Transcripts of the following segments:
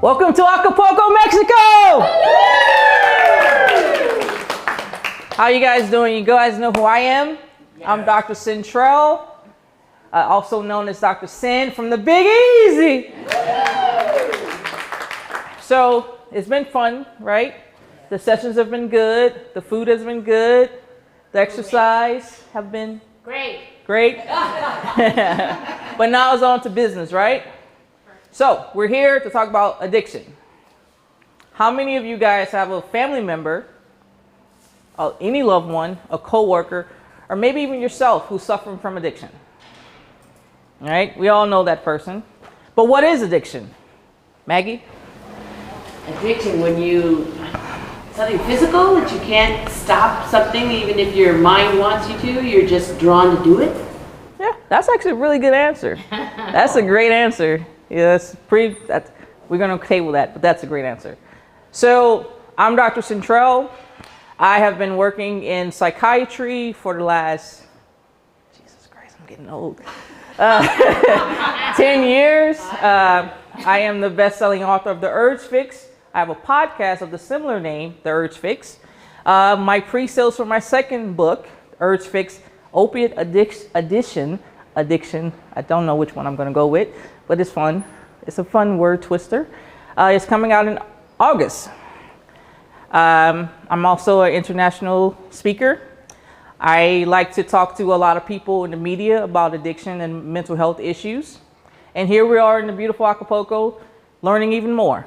Welcome to Acapulco, Mexico! How you guys doing? You guys know who I am? Yeah. I'm Dr. Cyntrell, also known as Dr. Cyn from the Big Easy. So it's been fun, right? The sessions have been good. The food has been good. The exercise have been great. But now it's on to business, right? So we're here to talk about addiction. How many of you guys have a family member, any loved one, a coworker, or maybe even yourself who's suffering from addiction? All right, we all know that person. But what is addiction? Maggie? Addiction, when something physical that you can't stop something even if your mind wants you to, you're just drawn to do it? Yeah, that's actually a really good answer. That's a great answer. Yeah, we're going to table that, but that's a great answer. So I'm Dr. Cyntrell. I have been working in psychiatry for the last, Jesus Christ, I'm getting old, 10 years. I am the best-selling author of The Urge Fix. I have a podcast of the similar name, The Urge Fix. My pre-sales for my second book, Urge Fix, Opiate Addiction. I don't know which one I'm going to go with, but it's fun. It's a fun word twister. It's coming out in August. I'm also an international speaker. I like to talk to a lot of people in the media about addiction and mental health issues. And here we are in the beautiful Acapulco, learning even more.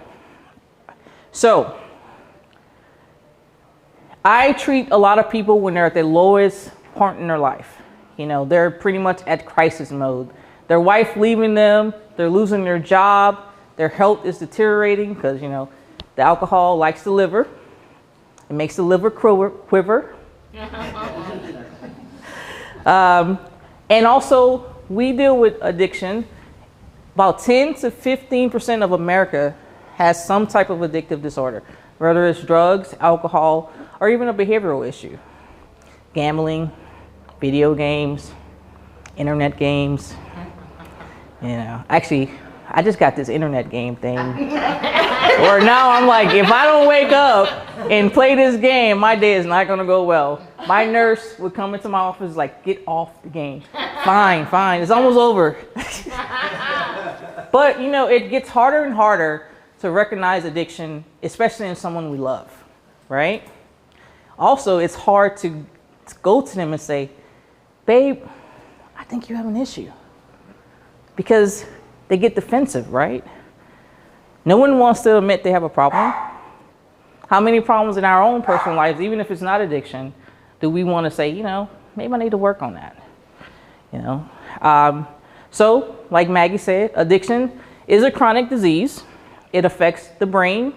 So, I treat a lot of people when they're at their lowest point in their life. You know, they're pretty much at crisis mode. Their wife leaving them, they're losing their job, their health is deteriorating because, you know, the alcohol likes the liver. It makes the liver quiver. And also, we deal with addiction. About 10 to 15% of America has some type of addictive disorder, whether it's drugs, alcohol, or even a behavioral issue. Gambling, video games, internet games. You know, actually, I just got this internet game thing. Or now I'm like, if I don't wake up and play this game, my day is not going to go well. My nurse would come into my office like, get off the game. Fine, it's almost over. But, you know, it gets harder and harder to recognize addiction, especially in someone we love, right? Also, it's hard to go to them and say, babe, I think you have an issue. Because they get defensive, right? No one wants to admit they have a problem. How many problems in our own personal lives, even if it's not addiction, do we want to say, you know, maybe I need to work on that? You know? So, like Maggie said, addiction is a chronic disease. It affects the brain.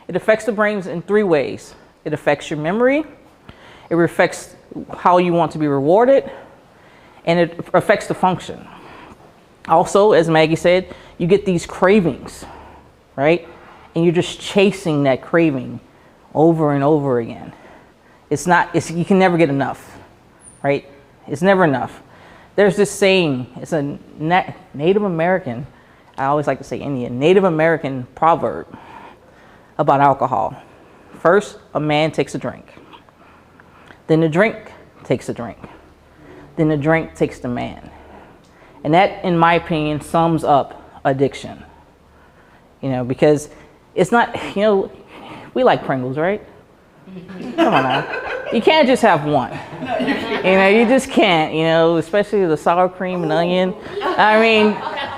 It affects the brain in three ways. It affects your memory. It affects how you want to be rewarded. And it affects the function. Also, as Maggie said, you get these cravings, right? And you're just chasing that craving over and over again. You can never get enough, right? It's never enough. There's this saying, it's a Native American, I always like to say Indian, Native American proverb about alcohol. First, a man takes a drink. Then the drink takes a drink. Then the drink takes the man. And that, in my opinion, sums up addiction. You know, because it's not, you know, we like Pringles, right? Come on now. You can't just have one. You know, you just can't, you know, especially the sour cream and onion. I mean,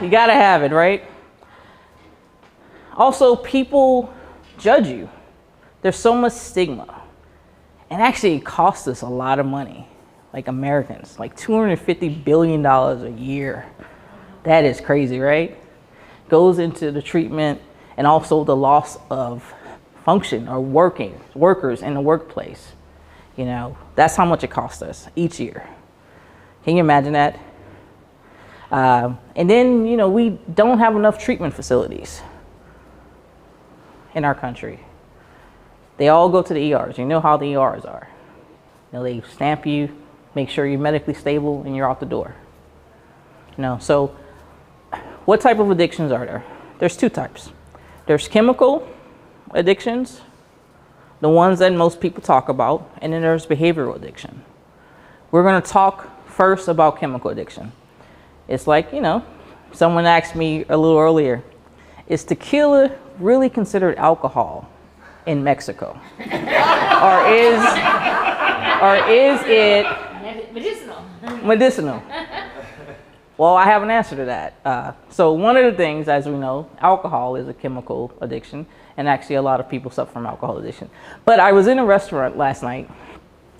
you gotta have it, right? Also, people judge you. There's so much stigma. And actually, it costs us a lot of money. Like Americans, like $250 billion a year. That is crazy, right? Goes into the treatment and also the loss of function or workers in the workplace. You know, that's how much it costs us each year. Can you imagine that? And then, you know, we don't have enough treatment facilities in our country. They all go to the ERs. You know how the ERs are. You know, they stamp you, make sure you're medically stable, and you're out the door. You know, so what type of addictions are there? There's two types. There's chemical addictions, the ones that most people talk about, and then there's behavioral addiction. We're going to talk first about chemical addiction. It's like, you know, someone asked me a little earlier, is tequila really considered alcohol in Mexico? or is it medicinal? Well, I have an answer to that. So one of the things, as we know, alcohol is a chemical addiction, and actually a lot of people suffer from alcohol addiction. But I was in a restaurant last night,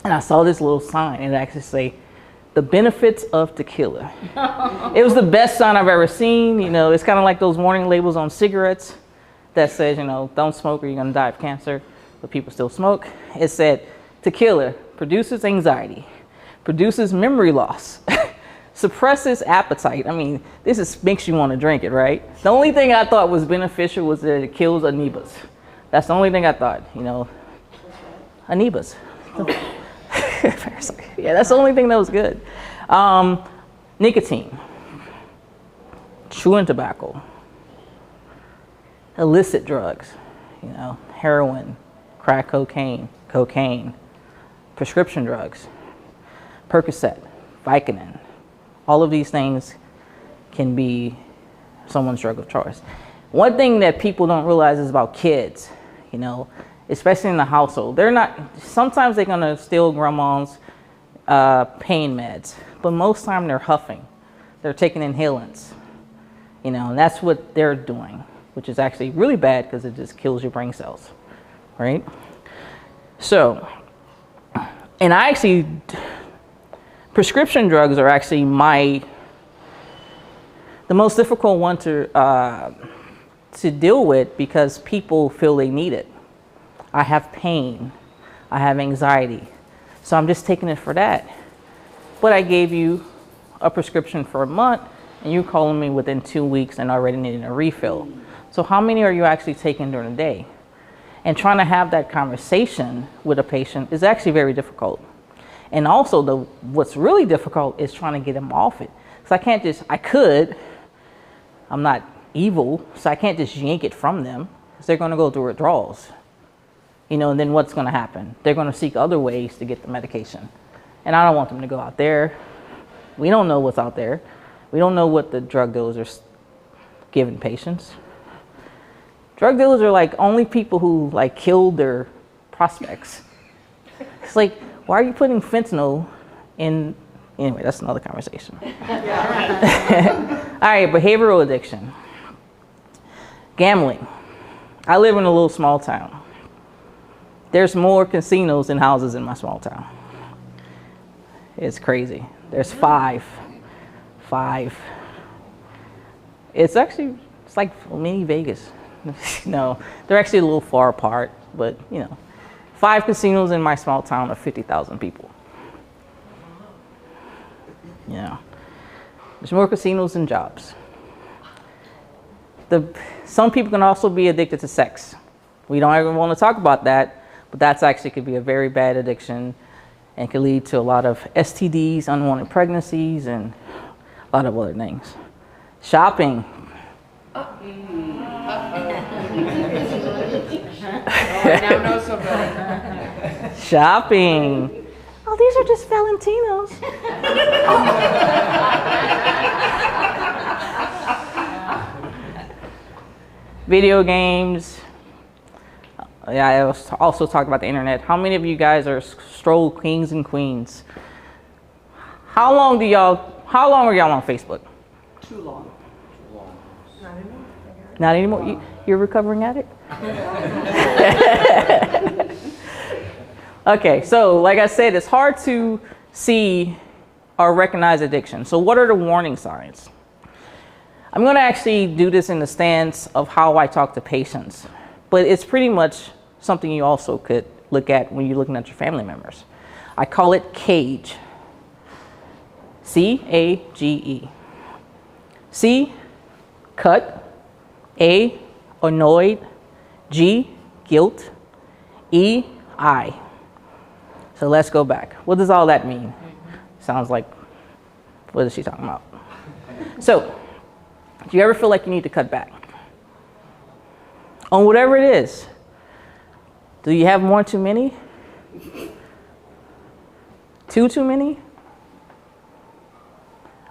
and I saw this little sign, and it actually say, the benefits of tequila. It was the best sign I've ever seen. You know, it's kind of like those warning labels on cigarettes that says, you know, don't smoke or you're gonna die of cancer, but people still smoke. It said, tequila produces anxiety, produces memory loss, suppresses appetite. I mean, makes you want to drink it, right? The only thing I thought was beneficial was that it kills amoebas. That's the only thing I thought, you know, amoebas. Yeah, that's the only thing that was good. Nicotine, chewing tobacco, illicit drugs, you know, heroin, crack cocaine, prescription drugs, Percocet, Vicodin. All of these things can be someone's drug of choice. One thing that people don't realize is about kids, you know, especially in the household. Sometimes they're gonna steal grandma's pain meds, but most time they're huffing. They're taking inhalants, you know, and that's what they're doing, which is actually really bad because it just kills your brain cells, right? So, and prescription drugs are actually the most difficult one to deal with because people feel they need it. I have pain, I have anxiety, so I'm just taking it for that. But I gave you a prescription for a month and you're calling me within 2 weeks and already needing a refill. So how many are you actually taking during the day? And trying to have that conversation with a patient is actually very difficult. And also what's really difficult is trying to get them off it. Because I'm not evil, so I can't just yank it from them because they're gonna go through withdrawals. You know, and then what's gonna happen? They're gonna seek other ways to get the medication. And I don't want them to go out there. We don't know what's out there. We don't know what the drug dealers are giving patients. Drug dealers are like only people who like killed their prospects. It's like, why are you putting fentanyl in? Anyway, that's another conversation. All right, behavioral addiction. Gambling. I live in a little small town. There's more casinos than houses in my small town. It's crazy. There's five. It's like mini Vegas. No, they're actually a little far apart, but you know, 5 casinos in my small town of 50,000 people. Yeah, there's more casinos than jobs. Some people can also be addicted to sex. We don't ever want to talk about that, but that's actually could be a very bad addiction and could lead to a lot of STDs, unwanted pregnancies, and a lot of other things. Shopping. Now know somebody. Shopping. Oh, these are just Valentinos. Video games. Yeah, I also talked about the internet. How many of you guys are stroll kings and queens? How long are y'all on Facebook? Too long. Not anymore? You're recovering at it? Okay, so like I said, it's hard to see or recognize addiction. So what are the warning signs? I'm going to actually do this in the stance of how I talk to patients, but it's pretty much something you also could look at when you're looking at your family members. I call it CAGE. C-A-G-E. C, cut. A, annoyed. G, guilt. E, I. So let's go back. What does all that mean? Sounds like, what is she talking about? So, do you ever feel like you need to cut back? on whatever it is. Do you have more too many? Too many?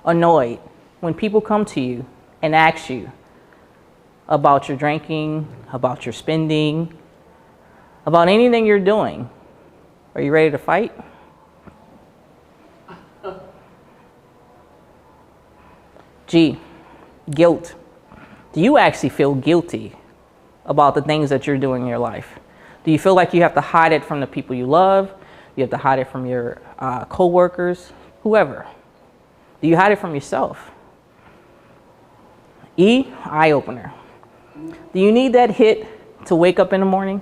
Annoyed when people come to you and ask you about your drinking, about your spending, about anything you're doing. Are you ready to fight? G, guilt. Do you actually feel guilty about the things that you're doing in your life? Do you feel like you have to hide it from the people you love? You have to hide it from your co-workers, whoever. Do you hide it from yourself? E, eye opener. Do you need that hit to wake up in the morning?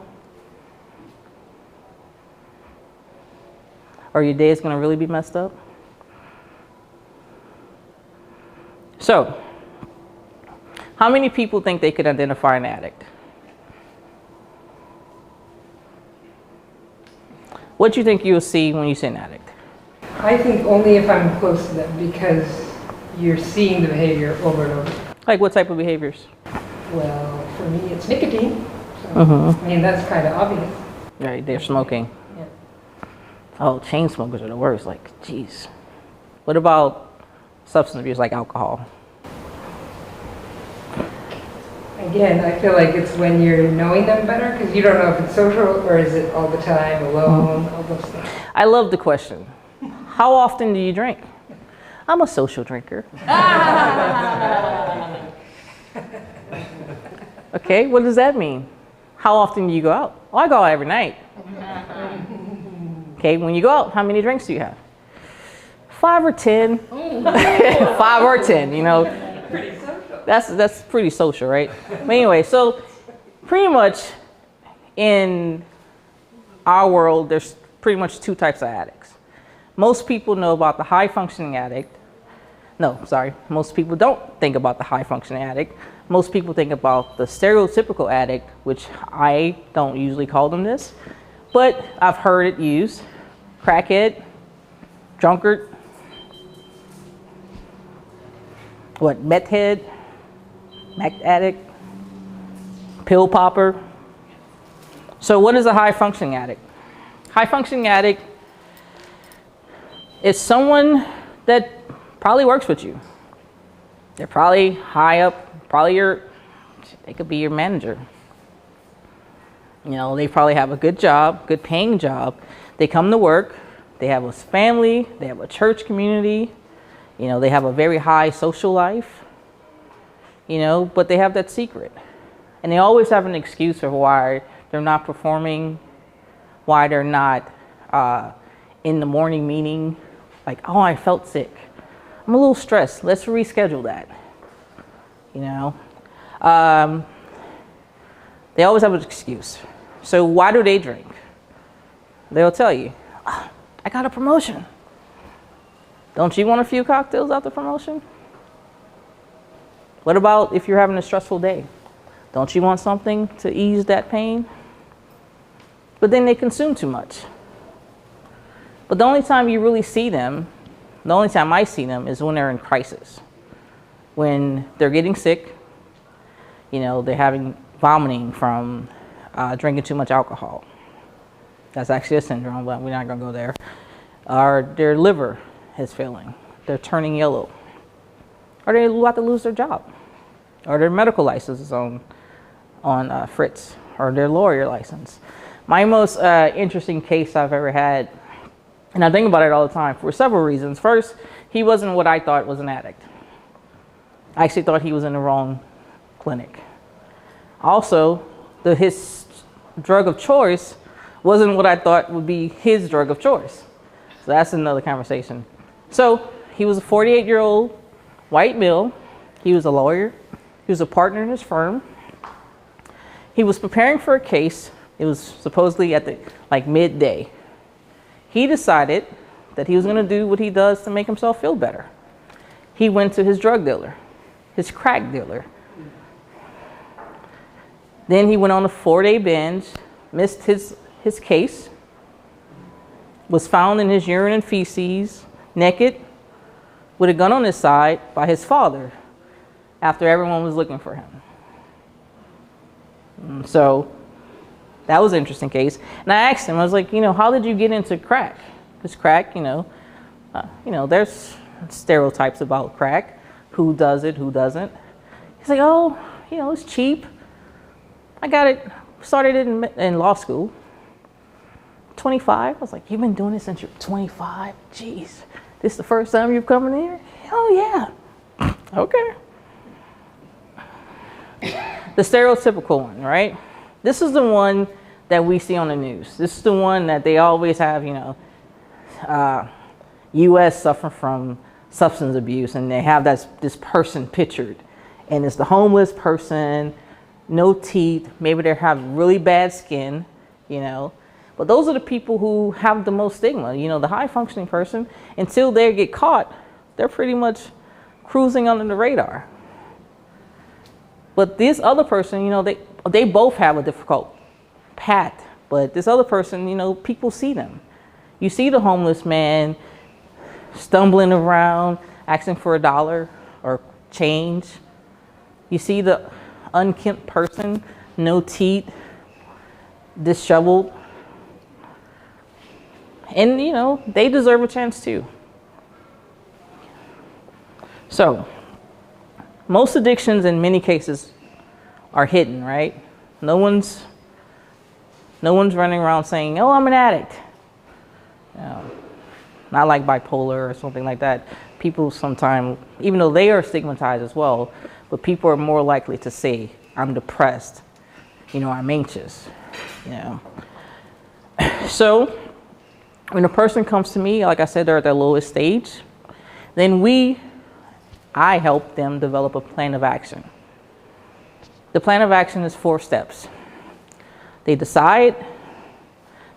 Or your day is going to really be messed up? So, how many people think they could identify an addict? What do you think you'll see when you see an addict? I think only if I'm close to them, because you're seeing the behavior over and over. Like what type of behaviors? Well, for me, it's nicotine. So, I mean, that's kind of obvious. Right, they're smoking. Yeah. Oh, chain smokers are the worst. Like, geez. What about substance abuse like alcohol? Again, I feel like it's when you're knowing them better, because you don't know if it's social or is it all the time, alone, all those things. I love the question. How often do you drink? I'm a social drinker. Okay, what does that mean? How often do you go out? Oh, I go out every night. Okay, when you go out, how many drinks do you have? 5 or 10. 5 or 10, you know. That's pretty social, right? But anyway, so pretty much in our world, there's pretty much 2 types of addicts. Most people know about the high functioning addict. No, sorry, most people don't think about the high functioning addict. Most people think about the stereotypical addict, which I don't usually call them this, but I've heard it used. Crackhead, drunkard, meth head, meth addict, pill popper. So what is a high functioning addict? High functioning addict is someone that probably works with you. They're probably high up, they could be your manager. You know, they probably have a good job, good paying job. They come to work, they have a family, they have a church community, you know, they have a very high social life, you know, but they have that secret. And they always have an excuse for why they're not performing, why they're not in the morning meeting, like, oh, I felt sick. I'm a little stressed. Let's reschedule that. You know, they always have an excuse. So why do they drink? They'll tell you, oh, I got a promotion. Don't you want a few cocktails out the promotion? What about if you're having a stressful day? Don't you want something to ease that pain? But then they consume too much. But the only time you really see them, the only time I see them is when they're in crisis. When they're getting sick, you know, they're having vomiting from drinking too much alcohol. That's actually a syndrome, but we're not going to go there. Or their liver is failing. They're turning yellow. Or they're about to lose their job. Or their medical license is on fritz. Or their lawyer license. My most interesting case I've ever had, and I think about it all the time for several reasons. First, he wasn't what I thought was an addict. I actually thought he was in the wrong clinic. Also, his drug of choice wasn't what I thought would be his drug of choice. So that's another conversation. So he was a 48-year-old white male. He was a lawyer. He was a partner in his firm. He was preparing for a case. It was supposedly at midday. He decided that he was going to do what he does to make himself feel better. He went to his drug dealer, his crack dealer. Then he went on a 4-day binge, missed his case, was found in his urine and feces, naked, with a gun on his side by his father after everyone was looking for him. So that was an interesting case. And I asked him, I was like, you know, how did you get into crack? Because crack, you know, there's stereotypes about crack. Who does it, who doesn't. He's like, oh, you know, it's cheap. I got it, started it in law school. 25. I was like, you've been doing this since you're 25? Jeez. This the first time you've come in here? Oh, yeah. Okay. The stereotypical one, right? This is the one that we see on the news. This is the one that they always have, you know, U.S. suffering from substance abuse, and they have this person pictured. And it's the homeless person, no teeth, maybe they have really bad skin, you know. But those are the people who have the most stigma. You know, the high functioning person, until they get caught, they're pretty much cruising under the radar. But this other person, you know, they both have a difficult path. But this other person, you know, people see them. You see the homeless man stumbling around, asking for $1 or change. You see the unkempt person, no teeth, disheveled. And, you know, they deserve a chance too. So, most addictions in many cases are hidden, right? No one's running around saying, oh, I'm an addict. Not like bipolar or something like that. People sometimes, even though they are stigmatized as well, but people are more likely to say, I'm depressed, you know, I'm anxious, you know. So, when a person comes to me, like I said, they're at their lowest stage, then I help them develop a plan of action. The plan of action is 4 steps. They decide,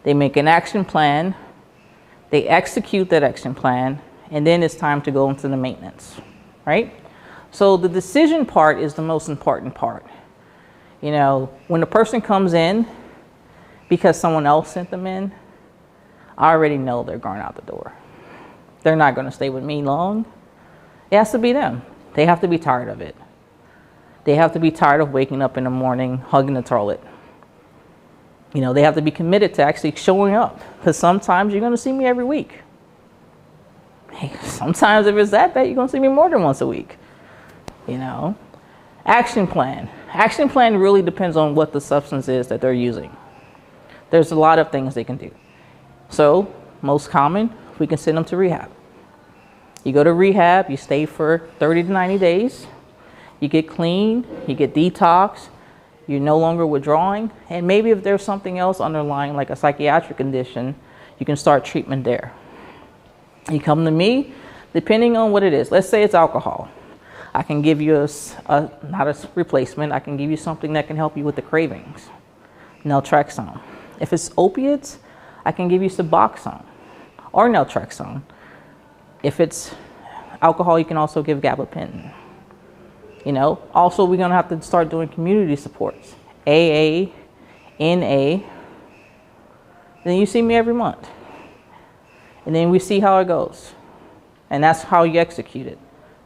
they make an action plan, they execute that action plan, and then it's time to go into the maintenance, right? So the decision part is the most important part. You know, when a person comes in because someone else sent them in, I already know they're going out the door. They're not going to stay with me long. It has to be them. They have to be tired of it. They have to be tired of waking up in the morning, hugging the toilet. You know, they have to be committed to actually showing up. Because sometimes you're going to see me every week. Hey, sometimes if it's that bad, you're going to see me more than once a week. You know, action plan. Action plan really depends on what the substance is that they're using. There's a lot of things they can do. So, most common, we can send them to rehab. You go to rehab, you stay for 30 to 90 days, you get clean, you get detox, you're no longer withdrawing, and maybe if there's something else underlying, like a psychiatric condition, you can start treatment there. You come to me, depending on what it is. Let's say it's alcohol. I can give you not a replacement, I can give you something that can help you with the cravings. Naltrexone. If it's opiates, I can give you Suboxone or naltrexone. If it's alcohol, you can also give gabapentin. You know, also we're gonna have to start doing community supports. AA, NA. Then you see me every month. And then we see how it goes. And that's how you execute it.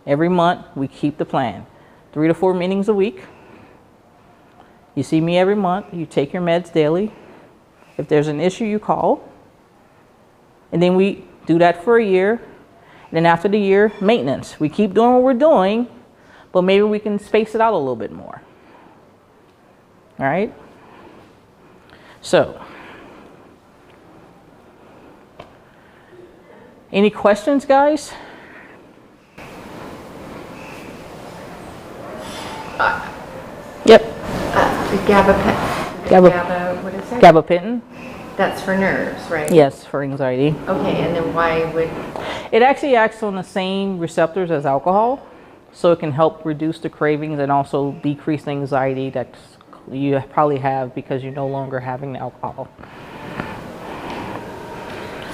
Every month, we keep the plan. 3 to 4 meetings a week. You see me every month. You take your meds daily. If there's an issue, you call. And then we do that for a year. And then after the year, maintenance. We keep doing what we're doing, but maybe we can space it out a little bit more. All right? So, any questions, guys? Yep. The what is it? Gabapentin. That's for nerves, right? Yes, for anxiety. Okay, and then why would... It actually acts on the same receptors as alcohol, so it can help reduce the cravings and also decrease the anxiety that you probably have because you're no longer having the alcohol.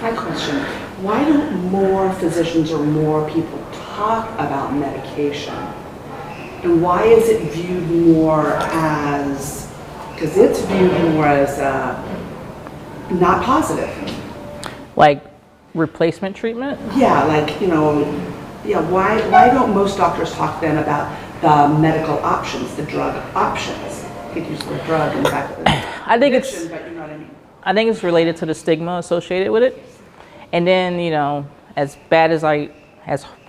My question, why don't more physicians or more people talk about medication? And why is it viewed more as, because it's viewed more as not positive. Like replacement treatment? Yeah, like, you know, yeah, why don't most doctors talk then about the medical options, the drug options? could use the drug in fact. I think it's Addiction, but you're not any. I think it's related to the stigma associated with it. And then, you know, as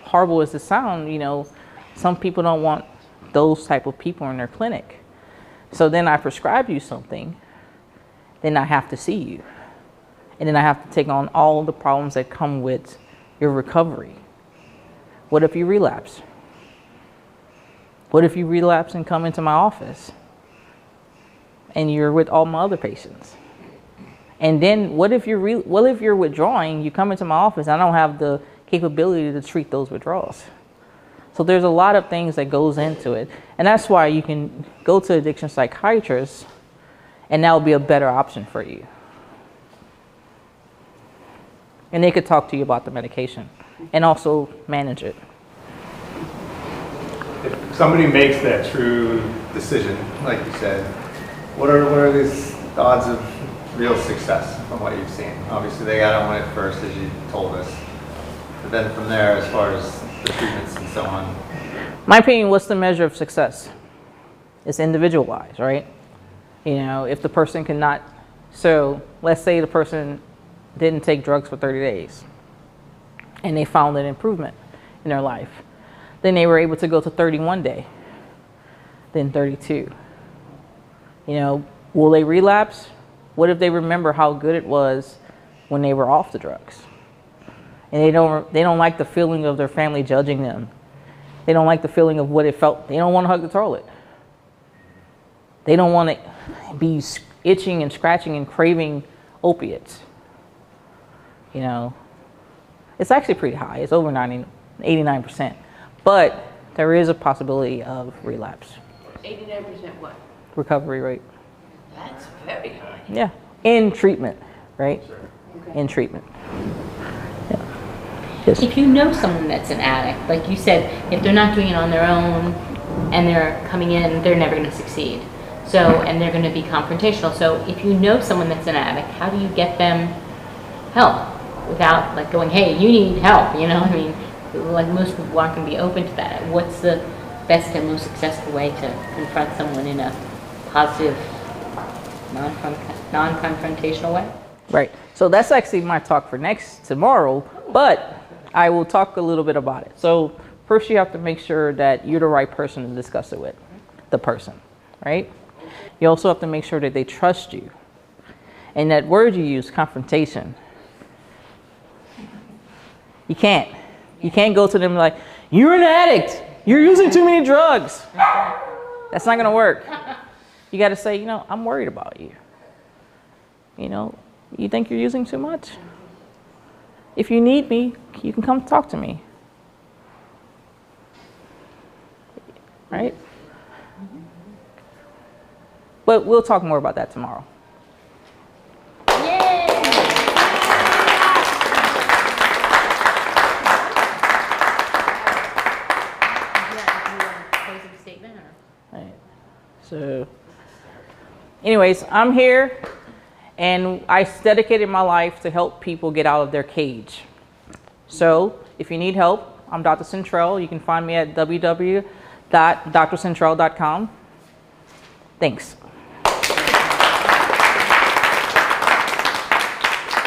horrible as it sounds, you know, some people don't want those type of people in their clinic. So then I prescribe you something, then I have to see you. And then I have to take on all the problems that come with your recovery. What if you relapse? What if you relapse and come into my office and you're with all my other patients? And then what if you're withdrawing, you come into my office, and I don't have the capability to treat those withdrawals. So there's a lot of things that goes into it. And that's why you can go to addiction psychiatrists, and that will be a better option for you. And they could talk to you about the medication and also manage it. If somebody makes that true decision, like you said, what are these odds of real success from what you've seen? Obviously, they got on it first, as you told us. But then from there, as far as the treatments and so on. My opinion, what's the measure of success? It's individualized, right? You know, if the person cannot, so let's say the person didn't take drugs for 30 days and they found an improvement in their life. Then they were able to go to 31 day, then 32. You know, will they relapse? What if they remember how good it was when they were off the drugs? And they don't like the feeling of their family judging them. They don't like the feeling of what it felt. They don't want to hug the toilet. They don't want to be itching and scratching and craving opiates. You know, it's actually pretty high. It's over 89%. But there is a possibility of relapse. 89% what? Recovery rate. That's very high. Yeah, in treatment, right? Okay. In treatment. Yeah. Yes. If you know someone that's an addict, like you said, if they're not doing it on their own and they're coming in, they're never going to succeed. So, and they're going to be confrontational. So if you know someone that's an addict, how do you get them help without like going, hey, you need help, you know? I mean, like most people aren't going to be open to that. What's the best and most successful way to confront someone in a positive, non-confrontational way? Right. So that's actually my talk for tomorrow, but I will talk a little bit about it. So first you have to make sure that you're the right person to discuss it with, the person, right? You also have to make sure that they trust you. And that word you use, confrontation, you can't go to them like, you're an addict, you're using too many drugs. That's not going to work. You got to say, you know, I'm worried about you. You know, you think you're using too much? If you need me, you can come talk to me. Right? But we'll talk more about that tomorrow. Yay! Closing statement or? Right. So, anyways, I'm here. And I dedicated my life to help people get out of their cage. So if you need help, I'm Dr. Cyntrell. You can find me at www.drcyntrell.com. Thanks.